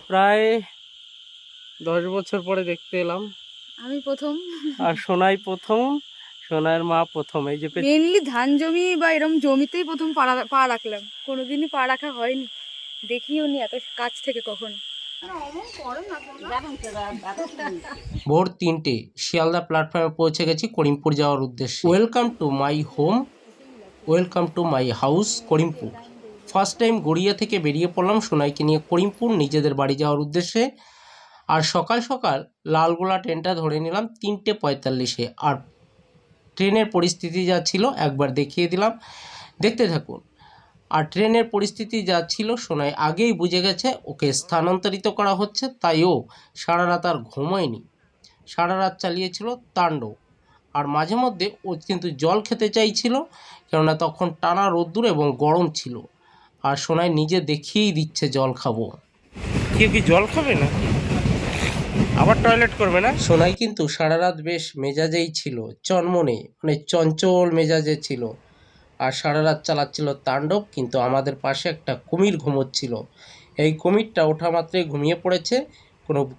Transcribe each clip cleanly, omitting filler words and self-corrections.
প্রায় 10 বছর পরে দেখতে এলাম। আমি প্রথম, আর সোনাই প্রথম, সোনার মা প্রথম। এই যে মেনলি ধান জমি বা এরকম জমিতেই প্রথম পা রাখলাম, কোনোদিনই পা রাখা হয়নি, দেখিও নি এত কাছ থেকে কখনো। ভোর 3টে শিয়ালদা প্ল্যাটফর্মে পৌঁছে গেছি করিমপুর যাওয়ার উদ্দেশ্যে। Welcome to my home, welcome to my house Karimpur. First time Garia থেকে বেরিয়ে পড়লাম সোনাইকে নিয়ে করিমপুর নিজেদের বাড়ি যাওয়ার উদ্দেশ্যে। আর সকাল সকাল লালগোলা ট্রেনটা ধরে নিলাম 3:45-এ। আর ট্রেনের পরিস্থিতি যা ছিল একবার দেখিয়ে দিলাম, দেখতে থাকুন। আর ট্রেনের পরিস্থিতি যা ছিল সোনাই আগেই বুঝে গেছে ওকে স্থানান্তরিত করা হচ্ছে, তাই ও সারা রাত আর ঘুমোয়নি, সারা রাত চালিয়েছিল তাণ্ডব। আর মাঝে মধ্যে ও কিন্তু জল খেতে চাইছিল, কেননা তখন টানা রোদ্দুর এবং গরম ছিল। আর সোনাই নিজে দেখিয়েই দিচ্ছে জল খাবো। কেউ কি জল খাবে না, আবার টয়লেট করবে না? সোনাই কিন্তু সারা রাত বেশ মেজাজেই ছিল, চনমনে মানে চঞ্চল মেজাজে ছিল। আর সারা রাত চালাচ্ছিল তাণ্ডব। কিন্তু আমাদের পাশে একটা কুমির ঘুমোচ্ছিল। এই কুমিরটা ওঠা মাত্রই ঘুমিয়ে পড়েছে,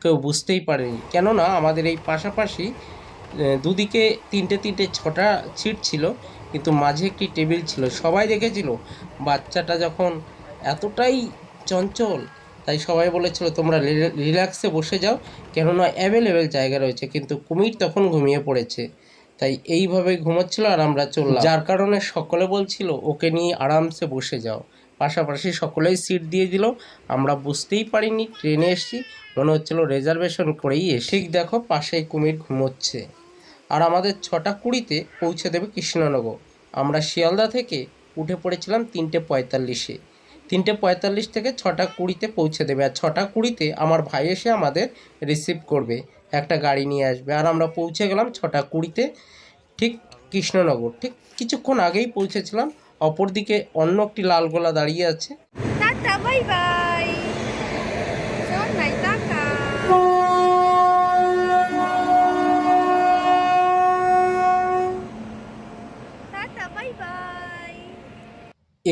কেউ বুঝতেই পারেনি। কেননা আমাদের এই পাশাপাশি দুদিকে 3টে 6টা সিট ছিল, কিন্তু মাঝে একটি টেবিল ছিল। সবাই দেখেছিল বাচ্চাটা যখন এতটাই চঞ্চল, তাই সবাই বলেছিল তোমরা রিল্যাক্সে বসে যাও, কেননা অ্যাভেলেবেল জায়গা রয়েছে। কিন্তু কুমির তখন ঘুমিয়ে পড়েছে, তাই এইভাবে ঘুমোচ্ছিল আর আমরা চললাম। যার কারণে সকলে বলছিল ওকে নিয়ে আরামসে বসে যাও। পাশাপাশি সকলেই সিট দিয়ে দিল। আমরা বুঝতেই পারিনি ট্রেনে এসেছি, মনে হচ্ছিল রিজার্ভেশন করেই এসে। ঠিক দেখো পাশেই কুমির ঘুমোচ্ছে। আর আমাদের 6:20-তে পৌঁছে দেবে কৃষ্ণনগর। আমরা শিয়ালদা থেকে উঠে পড়েছিলাম 3:45-এ। 3:45 থেকে 6:20-তে পৌঁছে দেবে। আর 6:20-তে আমার ভাই এসে আমাদের রিসিভ করবে, একটা গাড়ি নিয়ে আসবে। আর আমরা পৌঁছে গেলাম 6:20-তে ঠিক কৃষ্ণনগর। ঠিক কিছুক্ষণ আগেই পৌঁছেছিলাম। অপরদিকে অন্য একটি লালগোলা দাঁড়িয়ে আছে। Tata bye bye, Sonai tata. Tata bye bye.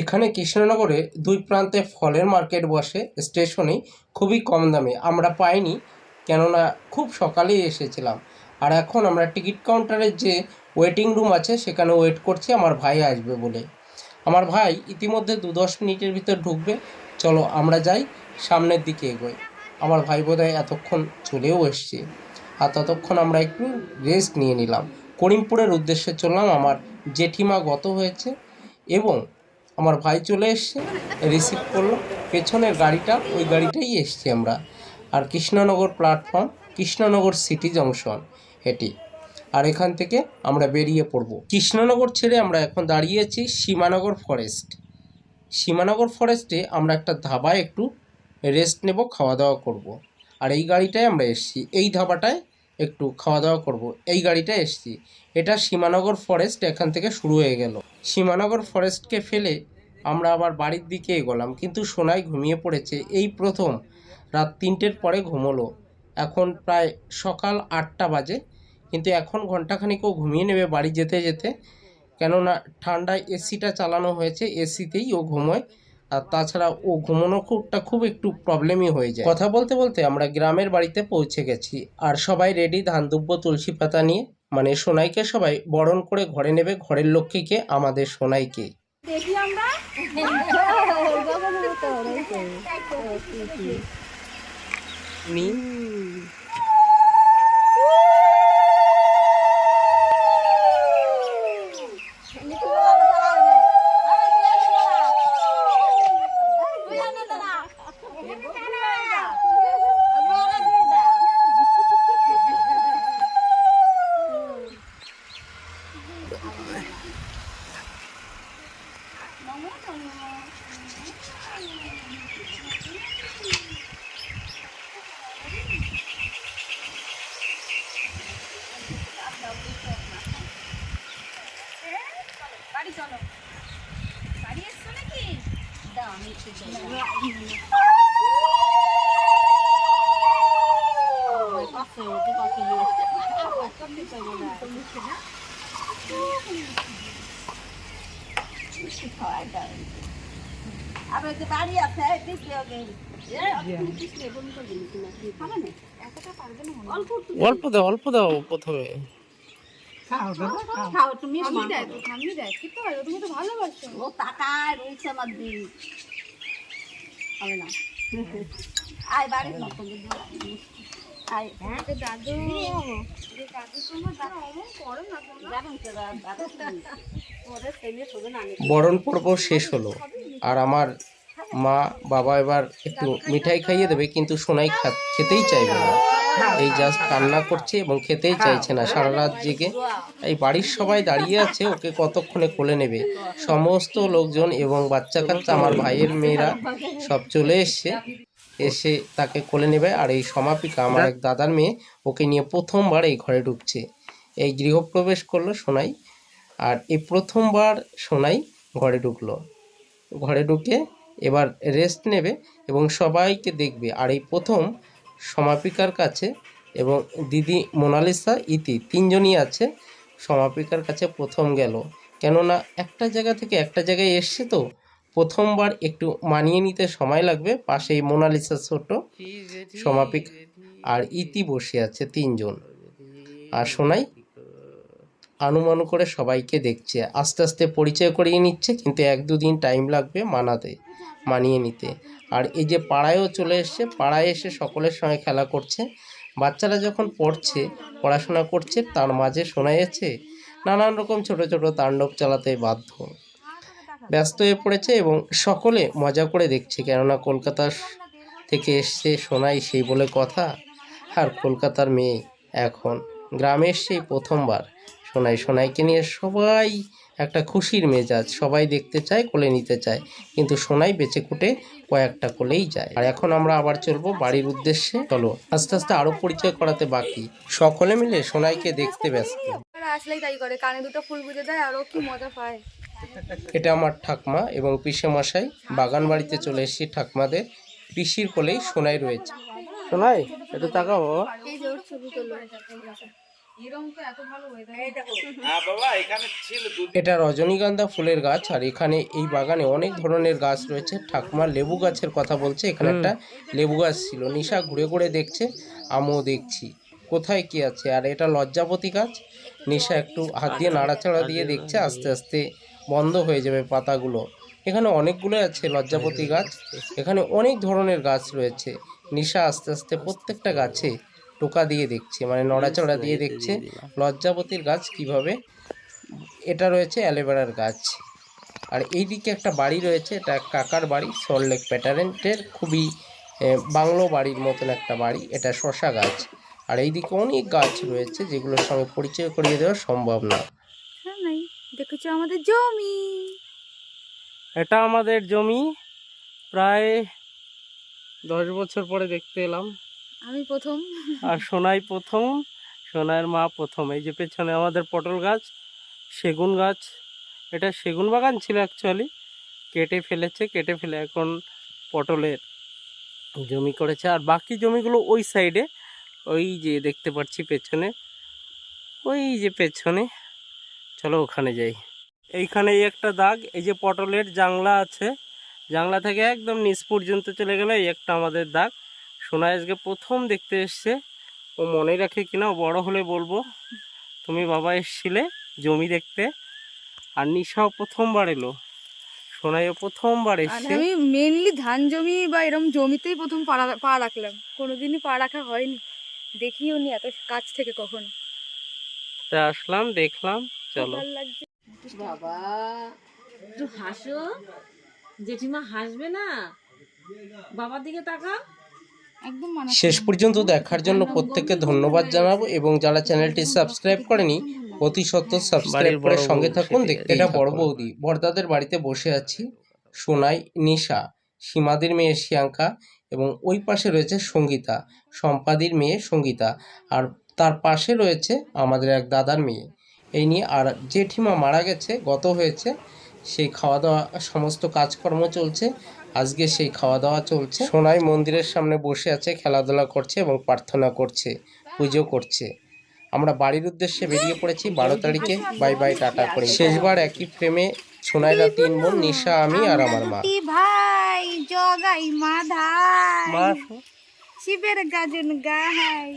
এখানে কৃষ্ণনগরে দুই প্রান্তে ফলের মার্কেট বসে স্টেশনেই, খুবই কম দামে। আমরা পাইনি, কেননা খুব সকালেই এসেছিলাম। আর এখন আমরা টিকিট কাউন্টারের যে ওয়েটিং রুম আছে সেখানে ওয়েট করছি আমার ভাই আসবে বলে। আমার ভাই ইতিমধ্যে 2-10 মিনিটের ভিতর ঢুকবে। চলো আমরা যাই, সামনের দিকে এগোই। আমার ভাই বোধহয় এতক্ষণ চলেও এসছে। আর ততক্ষণ আমরা একটু রেস্ট নিয়ে নিলাম। করিমপুরের উদ্দেশ্যে চললাম। আমার জেঠিমা গত হয়েছে এবং আমার ভাই চলে এসছে, রিসিভ করলো। পেছনের গাড়িটা ওই গাড়িটাই এসছি আমরা। আর Krishnanagar platform, Krishnanagar city junction এটি। আর এখান থেকে আমরা বেরিয়ে পড়ব। কৃষ্ণনগর ছেড়ে আমরা এখন দাঁড়িয়েছি সীমানগর ফরেস্ট। সীমানগর ফরেস্টে আমরা একটা ধাবায় একটু রেস্ট নেব, খাওয়া দাওয়া করব। আর এই গাড়িটায় আমরা এসেছি, এই ধাবাটায় একটু খাওয়া দাওয়া করব, এই গাড়িটায় এসেছি। এটা সীমানগর ফরেস্ট এখান থেকে শুরু হয়ে গেল। সীমানগর ফরেস্টকে ফেলে আমরা আবার বাড়ির দিকে এগোলাম। কিন্তু সোনাই ঘুমিয়ে পড়েছে, এই প্রথম রাত 3টের পরে ঘুমোলো। এখন প্রায় সকাল 8টা বাজে, কিন্তু এখন ঘন্টাখানিকও ঘুমিয়ে নেবে বাড়ি যেতে যেতে। কেননা ঠান্ডায় এসিটা চালানো হয়েছে, এসিতেই ও ঘুমোয়। আর তাছাড়া ও ঘুমানো খুব একটু প্রবলেমই হয়ে যায়। কথা বলতে বলতে আমরা গ্রামের বাড়িতে পৌঁছে গেছি। আর সবাই রেডি ধান দুব্য তুলসী পাতা নিয়ে, মানে সোনাইকে সবাই বরণ করে ঘরে নেবে, ঘরের লক্ষ্মীকে, আমাদের সোনাইকে। দেখি আমরা চলো বাড়ি এসছো নাকি? অল্প দাও প্রথমে। আমি দেয় তো আমি দেয় খেতে হয়, তুমি তো ভালোবাসো। ও টাকায় রয়েছে আমার দিন হবে না। আয় বাড়ির মতো আয় দাদু দাদু তোমার দাদা অমন করো না তোমরা। যাবেন তো দাদা ওদের ছেলে শোবে না। বরণ পর্ব শেষ হলো আর আমার মা বাবা এবার একটু মিঠাই খাইয়ে দেবে, কিন্তু সোনাই খেতেই চাইবে না। এই জাস্ট কান্না করছে এবং খেতেই চাইছে না সারা রাত জেগে। এই বাড়ির সবাই দাঁড়িয়ে আছে ওকে কতক্ষণে কোলে নেবে। সমস্ত লোকজন এবং বাচ্চা কাচ্চা আমার ভাইয়ের মেয়েরা সব চলে এসে তাকে কোলে নেবে। আর এই সমাপিকা আমার এক দাদার মেয়ে, ওকে নিয়ে প্রথমবার এই ঘরে ঢুকছে। এই গৃহপ্রবেশ করলো সোনাই, আর এই প্রথমবার সোনাই ঘরে ঢুকলো। ঘরে ঢুকে এবার রেস্ট নেবে এবং সবাইকে দেখবে। আর এই প্রথম সমাপিকার কাছে এবং দিদি মোনালিসা ইতি তিনজনই আছে, সমাপিকার কাছে প্রথম গেল। কেননা একটা জায়গা থেকে একটা জায়গায় এসছে তো প্রথমবার একটু মানিয়ে নিতে সময় লাগবে। পাশেই মোনালিসা ছোট, সমাপিকা আর ইতি বসে আছে, তিনজন। আর সোনাই আনুমানু করে সবাইকে দেখছে, আস্তে আস্তে পরিচয় করিয়ে নিচ্ছে, কিন্তু 1-2 দিন টাইম লাগবে মানিয়ে নিতে। আর এই যে পাড়ায়ও চলে এসছে, পাড়ায় এসে সকলের সঙ্গে খেলা করছে। বাচ্চারা যখন পড়াশোনা করছে, তার মাঝে শোনা যাচ্ছে নানান রকম ছোট ছোট তাণ্ডব চালাতে বাধ্য, ব্যস্ত হয়ে পড়েছে এবং সকলে মজা করে দেখছে। কেননা কলকাতা থেকে এসছে সোনাই, সেই বলে কথা। আর কলকাতার মেয়ে এখন গ্রামে এসছে প্রথমবার। সোনাইকে নিয়ে সবাই একটা খুশির মেজাজ, সবাই দেখতে চায়, কোলে নিতে চায়, কিন্তু সোনাই বেঁচে কুটে কয়েকটা কোলেই যায়। আর এখন আমরা আবার চলবো বাড়ির উদ্দেশ্যে। চলো আস্তে আস্তে আরো পরিচয় করাতে বাকি, সকলে মিলে সোনাইকে দেখতে ব্যস্ত। আসলেই তাই করে, কানে দুটো ফুল গুঁজে দেয় আর ও কি মজা পায়। এটা আমার ঠাকমা এবং পিসে মশাই। বাগান বাড়িতে চলে এসেছি ঠাকমাদের। পিসির কোলেই সোনাই রয়েছে। সোনাই একটু তাকাও বাবা। এই যে ওর ছবি তোলো। এরকম তো এত ভালো ওয়েদার। এটা রজনীগন্ধা ফুলের গাছ। আর এখানে এই বাগানে অনেক ধরনের গাছ রয়েছে। ঠাকুমা লেবু গাছের কথা বলছে, এখানে একটা লেবু গাছ ছিল। নিশা ঘুরে ঘুরে দেখছে, আমিও দেখছি কোথায় কি আছে। আর এটা লজ্জাপতি গাছ। নিশা একটু হাত দিয়ে নাড়াচাড়া দিয়ে দেখছে, আস্তে আস্তে বন্ধ হয়ে যাবে পাতাগুলো। এখানে অনেকগুলো আছে লজ্জাপতি গাছ, এখানে অনেক ধরনের গাছ রয়েছে। নিশা আস্তে আস্তে প্রত্যেকটা গাছে টোকা দিয়ে দেখছে, মানে নড়াচড়া দিয়ে দেখছে লজ্জাপতির গাছ কিভাবে। এটা রয়েছে অ্যালোভেরার গাছ। আর এইদিকে একটা বাড়ি রয়েছে, এটা কাকার বাড়ি, সল্টলেক প্যাটার্নের, খুবই বাংলো বাড়ির মতন একটা বাড়ি। এটা শশা গাছ। আর এইদিকে অনেক গাছ রয়েছে যেগুলোর সঙ্গে পরিচয় করিয়ে দেওয়া সম্ভব না। নাই দেখেছো আমাদের জমি। এটা আমাদের জমি, প্রায় 10 বছর পরে দেখতে এলাম। আমি প্রথম। আর সোনাই প্রথম, সোনাইয়ের মা প্রথম। এই যে পেছনে আমাদের পটল গাছ, সেগুন গাছ। এটা সেগুন বাগান ছিল অ্যাকচুয়ালি, কেটে ফেলে এখন পটলের জমি করেছে। আর বাকি জমিগুলো ওই সাইডে, ওই যে দেখতে পাচ্ছি পেছনে, ওই যে পেছনে। চলো ওখানে যাই। এইখানে এই একটা দাগ, এই যে পটলের জাংলা আছে, জাংলা থেকে একদম নিচ পর্যন্ত চলে গেলে এই একটা আমাদের দাগ। সোনাই আজকে প্রথম দেখতে এসছে, ও মনে রাখে কিনা ও বড় হলে বলবো। তুমি বাবা এসছিলে জমি দেখতে। আর নিশাও প্রথমবার এলো, সোনাইও প্রথমবার এসছে। আমি মেনলি ধান জমি বা এরকম জমিতেই প্রথম পা রাখলাম, কোনোদিনই পা রাখা হয়নি, দেখিও নি এত কাছ থেকে কখনো। তা আসলাম, দেখলাম। চলো ভালো লাগছে। বাবা একটু হাসো, জেঠিমা হাসবে না, বাবার দিকে তাকা। একদম শেষ পর্যন্ত দেখার জন্য প্রত্যেককে ধন্যবাদ জানাবো, এবং যারা চ্যানেলটি সাবস্ক্রাইব করেনি অতি সত্বর সাবস্ক্রাইব করে সঙ্গে থাকুন। দেখতে এটা বড় বৌদি, বড়দাদের বাড়িতে বসে আছি। সোনাই, নিশা, সীমাদির মেয়ে শ্রিয়াঙ্কা, এবং ওই পাশে রয়েছে সঙ্গীতা, সম্পাদির মেয়ে সঙ্গীতা। আর তার পাশে রয়েছে আমাদের এক দাদার মেয়ে। এই নিয়ে। আর জেঠিমা মারা গেছে, গত হয়েছে, সেই খাওয়া দাওয়া সমস্ত কাজকর্ম চলছে। আজকে সেই খাওয়া দাওয়া চলছে। সোনাই মন্দিরের সামনে বসে আছে, খেলাধুলা করছে এবং প্রার্থনা করছে, পুজো করছে। আমরা বাড়ির উদ্দেশ্যে বেরিয়ে পড়েছি 12 তারিখে। বাই বাই, টাটা করে। শেষবার একই ফ্রেমে সোনাইরা 3 বোন, নিশা, আমি আর আমার মা। ভাই জগাই মাধাই মা শিবের গাজন গাহাই।